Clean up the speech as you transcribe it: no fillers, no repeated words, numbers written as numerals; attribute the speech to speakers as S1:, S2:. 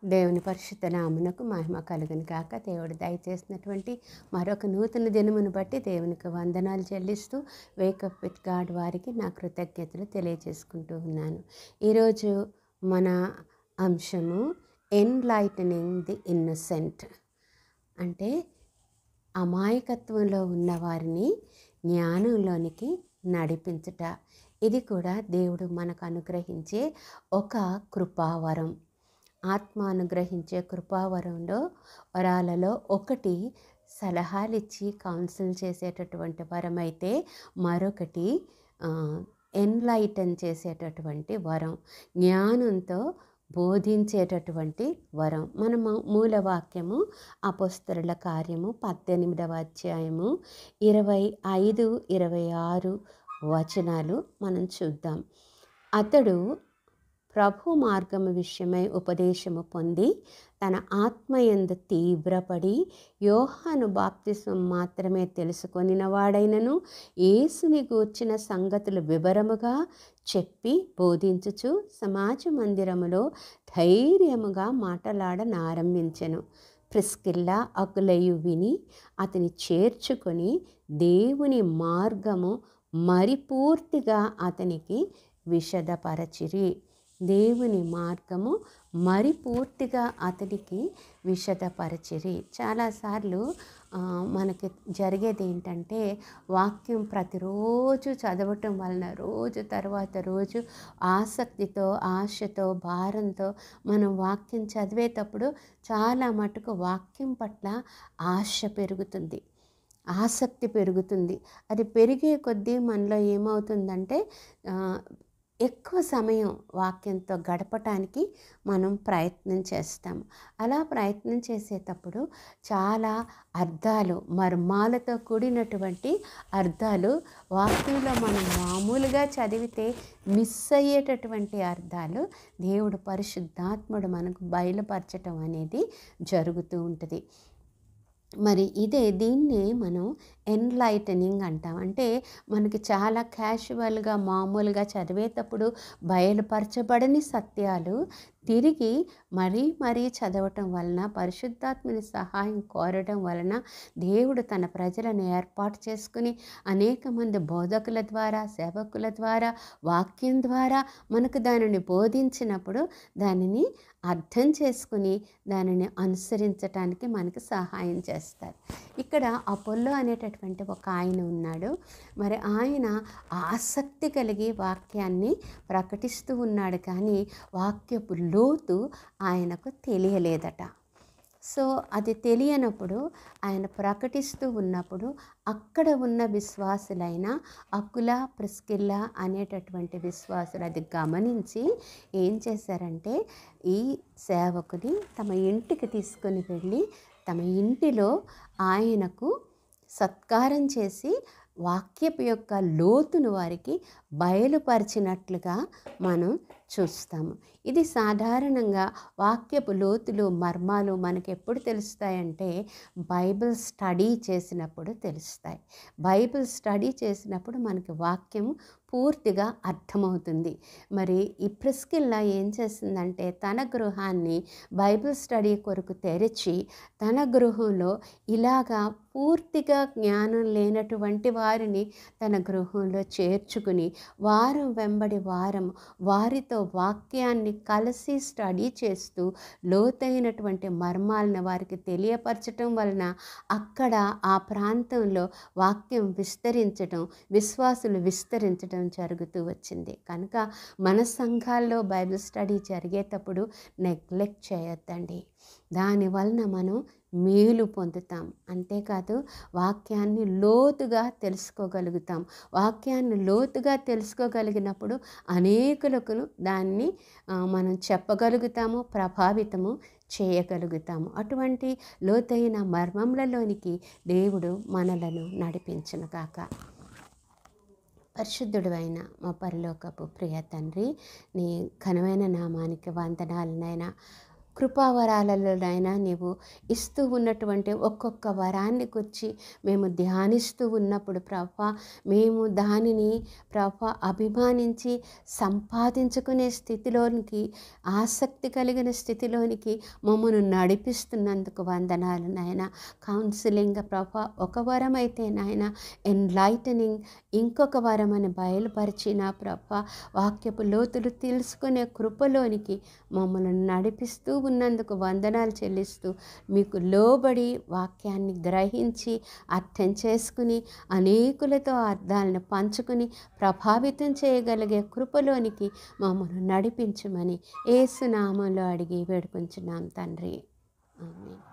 S1: దేవుని పరిశుద్ధ నామమునకు మహిమ కలుగును గాక. దేవుడు దయచేసినటువంటి మరొక నూతన దినమును బట్టి దేవునికి వందనాలు చెల్లిస్తూ వేకప్ విత్ గాడ్ వారికి నా కృతజ్ఞతలు తెలియజేసుకుంటూ ఉన్నాను. ఈరోజు మన అంశము ఎన్లైటనింగ్ ది ఇన్నోసెంట్, అంటే అమాయకత్వంలో ఉన్నవారిని జ్ఞానంలోనికి నడిపించుట. ఇది కూడా దేవుడు మనకు అనుగ్రహించే ఒక కృపావరం. ఆత్మ అనుగ్రహించే కృపావరంలో వరాలలో ఒకటి సలహాలిచ్చి కౌన్సిల్ చేసేటటువంటి వరం అయితే, మరొకటి ఎన్లైటన్ చేసేటటువంటి వరం, జ్ఞానంతో బోధించేటటువంటి వరం. మన మూలవాక్యము అపోస్తలుల కార్యము 18వ అధ్యాయము 25, 26 వచనాలు మనం చూద్దాం. అతడు ప్రభు మార్గము విషయమై ఉపదేశము పొంది తన ఆత్మయందు తీవ్రపడి యోహాను బాప్తిస్మం మాత్రమే తెలుసుకొనిన వాడైనను యేసుని గూర్చిన సంగతులు వివరముగా చెప్పి బోధించుచు సమాజ మందిరములో ధైర్యముగా మాటలాడనారంభించెను. ప్రిస్కిల్లా అకులయు విని అతని చేర్చుకొని దేవుని మార్గము మరిపూర్తిగా అతనికి విశదపరచిరి. దేవుని మార్గము మరిపూర్తిగా అతడికి విశదపరచిరి. చాలాసార్లు మనకి జరిగేది ఏంటంటే, వాక్యం ప్రతిరోజు చదవటం వలన రోజు తర్వాత రోజు ఆసక్తితో, ఆశతో, భారంతో మనం వాక్యం చదివేటప్పుడు చాలా మటుకు వాక్యం పట్ల ఆశ పెరుగుతుంది, ఆసక్తి పెరుగుతుంది. అది పెరిగే కొద్దీ మనలో ఏమవుతుందంటే ఎక్కువ సమయం వాక్యంతో గడపటానికి మనం ప్రయత్నం చేస్తాం. అలా ప్రయత్నం చేసేటప్పుడు చాలా అర్థాలు, మర్మాలతో కూడినటువంటి అర్థాలు, వాక్యంలో మనం మామూలుగా చదివితే మిస్ అయ్యేటటువంటి అర్థాలు దేవుడు పరిశుద్ధాత్ముడు మనకు బయలుపరచటం అనేది జరుగుతూ ఉంటుంది. మరి దీన్ని మనం ఎన్లైటనింగ్ అంటాం. అంటే మనకి చాలా క్యాజువల్గా మామూలుగా చదివేటప్పుడు బయలుపరచబడని సత్యాలు తిరిగి మరీ చదవటం వలన, పరిశుద్ధాత్మని సహాయం కోరడం వలన, దేవుడు తన ప్రజలను ఏర్పాటు చేసుకుని అనేక మంది బోధకుల ద్వారా, సేవకుల ద్వారా, వాక్యం ద్వారా మనకు దానిని బోధించినప్పుడు దానిని అర్థం చేసుకుని దానిని అనుసరించటానికి మనకు సహాయం చేస్తారు. ఇక్కడ అపోల్లో అనేటటువంటి ఒక ఆయన ఉన్నాడు. మరి ఆయన ఆసక్తి కలిగి వాక్యాన్ని ప్రకటిస్తూ ఉన్నాడు, కానీ వాక్యపు లోతు ఆయనకు తెలియలేదట. సో అది తెలియనప్పుడు ఆయన ప్రకటిస్తూ ఉన్నప్పుడు అక్కడ ఉన్న విశ్వాసులైన అకుల, ప్రిస్కిల్లా అనేటటువంటి విశ్వాసులు అది గమనించి ఏం చేశారంటే, ఈ సేవకుని తమ ఇంటికి తీసుకొని వెళ్ళి తమ ఇంటిలో ఆయనకు సత్కారం చేసి వాక్యపు యొక్క లోతును వారికి బయలుపరిచినట్లుగా మనం చూస్తాము. ఇది సాధారణంగా వాక్యపు లోతులు, మర్మాలు మనకు ఎప్పుడు తెలుస్తాయంటే బైబిల్ స్టడీ చేసినప్పుడు తెలుస్తాయి. బైబిల్ స్టడీ చేసినప్పుడు మనకి వాక్యము పూర్తిగా అర్థమవుతుంది. మరి ఈ ప్రిస్కిల్లా ఏం చేసిందంటే, తన గృహాన్ని బైబిల్ స్టడీ కొరకు తెరిచి తన గృహంలో ఇలాగా పూర్తిగా జ్ఞానం లేనటువంటి వారిని తన గృహంలో చేర్చుకుని వారం వెంబడి వారం వారితో వాక్యాన్ని కలిసి స్టడీ చేస్తూ లోతైనటువంటి మర్మాలను వారికి తెలియపరచటం వలన అక్కడ ఆ ప్రాంతంలో వాక్యం విస్తరించటం, విశ్వాసులు విస్తరించటం జరుగుతూ వచ్చింది. కనుక మన సంఘాల్లో బైబిల్ స్టడీ జరిగేటప్పుడు నెగ్లెక్ట్ చేయొద్దండి. దానివలన మనం మేలు పొందుతాం. అంతేకాదు వాక్యాన్ని లోతుగా తెలుసుకోగలుగుతాం. వాక్యాన్ని లోతుగా తెలుసుకోగలిగినప్పుడు అనేకులకు దాన్ని మనం చెప్పగలుగుతాము, ప్రభావితము చేయగలుగుతాము. అటువంటి లోతైన మర్మములలోనికి దేవుడు మనలను నడిపించును గాక. పరిశుద్ధుడు అయిన మా పరలోకపు ప్రియ తండ్రి, నీ ఘనమైన నామానికి వందనాలనైనా. కృపావరాలలోనైనా నీవు ఇస్తూ ఉన్నటువంటి ఒక్కొక్క వరాన్ని గురించి మేము ధ్యానిస్తూ ఉన్నప్పుడు ప్రభా, మేము దానిని ప్రభా అభిమానించి సంపాదించుకునే స్థితిలోనికి, ఆసక్తి కలిగిన స్థితిలోనికి మమ్మను నడిపిస్తున్నందుకు వందనాలు నాయన. కౌన్సిలింగ్ ప్రభా ఒక వరం అయితే నాయన, ఎన్లైటనింగ్ ఇంకొక వరం అని బయలుపరిచిన ప్రభా, వాక్యపు లోతులు తెలుసుకునే కృపలోనికి మమ్మల్ని నడిపిస్తూ ఉన్నందుకు వందనాలు చెల్లిస్తూ, మీకు లోబడి వాక్యాన్ని గ్రహించి అర్థం చేసుకుని అనేకులతో అర్థాలను పంచుకుని ప్రభావితం చేయగలిగే కృపలోనికి మమ్మల్ని నడిపించమని యేసు నామములో అడిగి వేడుకుంటున్నాం తండ్రి. ఆమేన్.